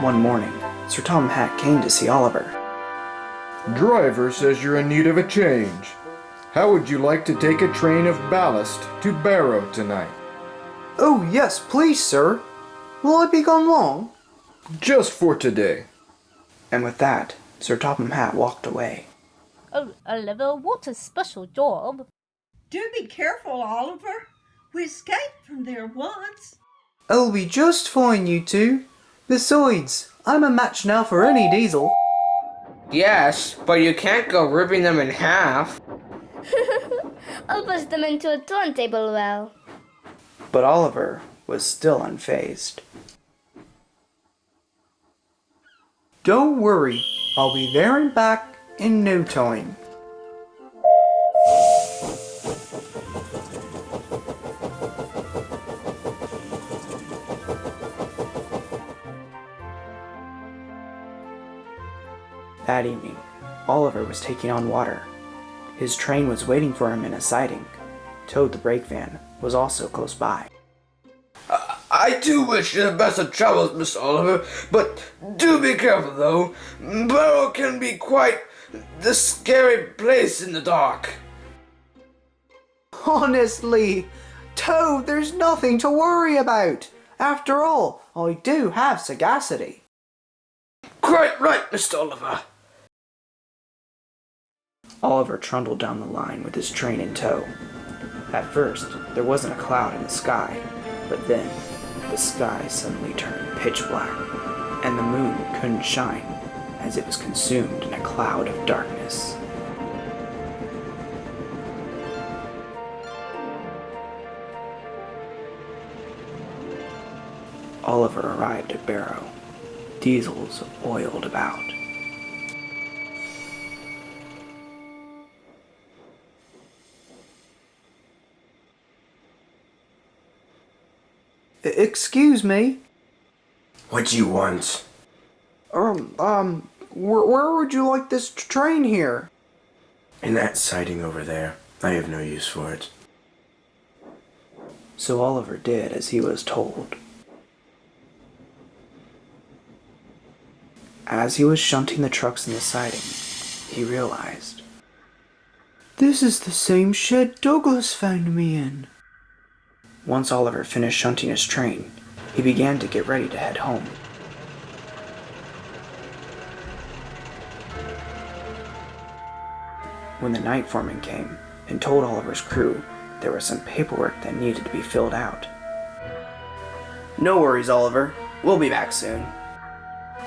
One morning, Sir Tom Hatt came to see Oliver. Driver says you're in need of a change. How would you like to take a train of ballast to Barrow tonight? Oh, yes, please, sir. Will I be gone long? Just for today. And with that, Sir Topham Hatt walked away. Oh, Oliver, what a special job. Do be careful, Oliver. We escaped from there once. I'll be just fine, you two. Besides, I'm a match now for any diesel. Yes, but you can't go ripping them in half. I'll push them into a turntable well. But Oliver was still unfazed. Don't worry, I'll be there and back in no time. That evening, Oliver was taking on water. His train was waiting for him in a siding. Toad the brake van was also close by. I do wish you the best of travels, Miss Oliver, but do be careful, though. Barrow can be quite the scary place in the dark. Honestly, Toad, there's nothing to worry about. After all, I do have sagacity. Quite right, Mr. Oliver. Oliver trundled down the line with his train in tow. At first, there wasn't a cloud in the sky, but then the sky suddenly turned pitch black, and the moon couldn't shine as it was consumed in a cloud of darkness. Oliver arrived at Barrow. Diesels oiled about. Excuse me? What do you want? Where would you like this train here? In that siding over there. I have no use for it. So Oliver did as he was told. As he was shunting the trucks in the siding, he realized, this is the same shed Douglas found me in. Once Oliver finished shunting his train, he began to get ready to head home. When the night foreman came and told Oliver's crew there was some paperwork that needed to be filled out. No worries, Oliver. We'll be back soon.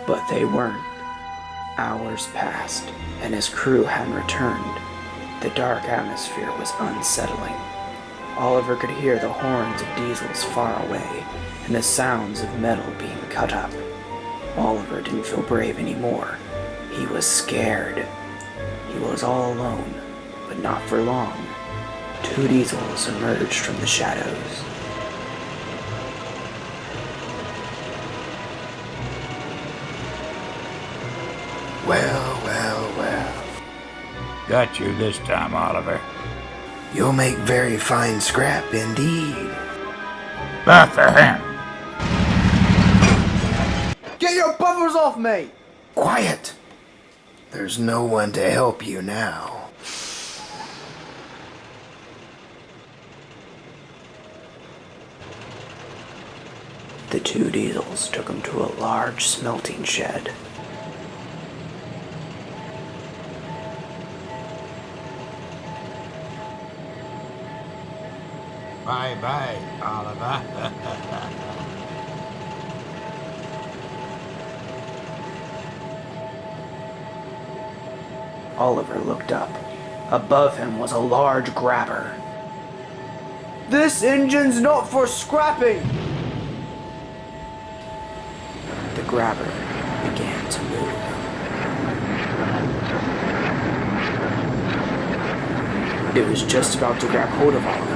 But they weren't. Hours passed, and his crew hadn't returned. The dark atmosphere was unsettling. Oliver could hear the horns of diesels far away, and the sounds of metal being cut up. Oliver didn't feel brave anymore. He was scared. He was all alone, but not for long. Two diesels emerged from the shadows. Well. Got you this time, Oliver. You'll make very fine scrap indeed. Bethlehem! Get your buffers off me! Quiet! There's no one to help you now. The two diesels took him to a large smelting shed. Bye-bye, Oliver. Oliver looked up. Above him was a large grabber. This engine's not for scrapping! The grabber began to move. It was just about to grab hold of Oliver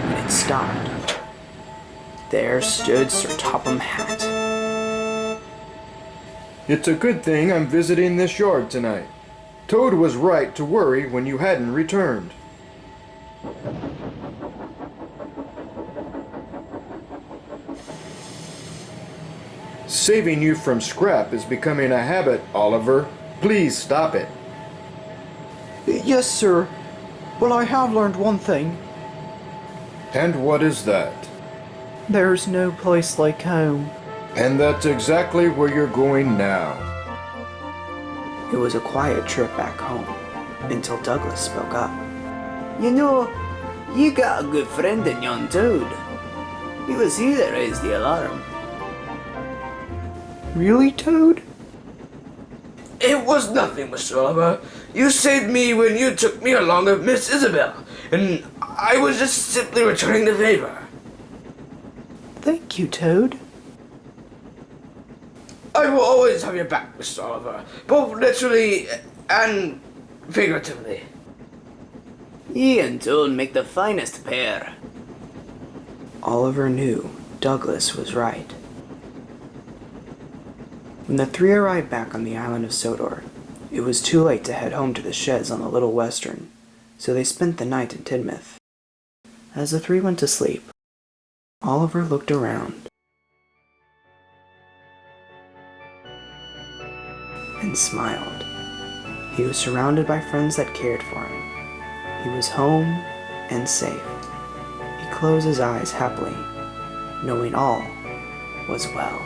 when it stopped. There stood Sir Topham Hatt. It's a good thing I'm visiting this yard tonight. Toad was right to worry when you hadn't returned. Saving you from scrap is becoming a habit, Oliver. Please stop it. Yes, sir. But I have learned one thing. And what is that? There's no place like home. And that's exactly where you're going now. It was a quiet trip back home until Douglas spoke up. You know, you got a good friend in young Toad. It was he that raised the alarm. Really, Toad? It was nothing, Mr. Oliver. You saved me when you took me along with Miss Isabel, and I was just simply returning the favor. Thank you, Toad. I will always have your back, Mr. Oliver, both literally and figuratively. He and Toad make the finest pair. Oliver knew Douglas was right. When the three arrived back on the island of Sodor, it was too late to head home to the sheds on the Little Western, so they spent the night in Tidmouth. As the three went to sleep, Oliver looked around and smiled. He was surrounded by friends that cared for him. He was home and safe. He closed his eyes happily, knowing all was well.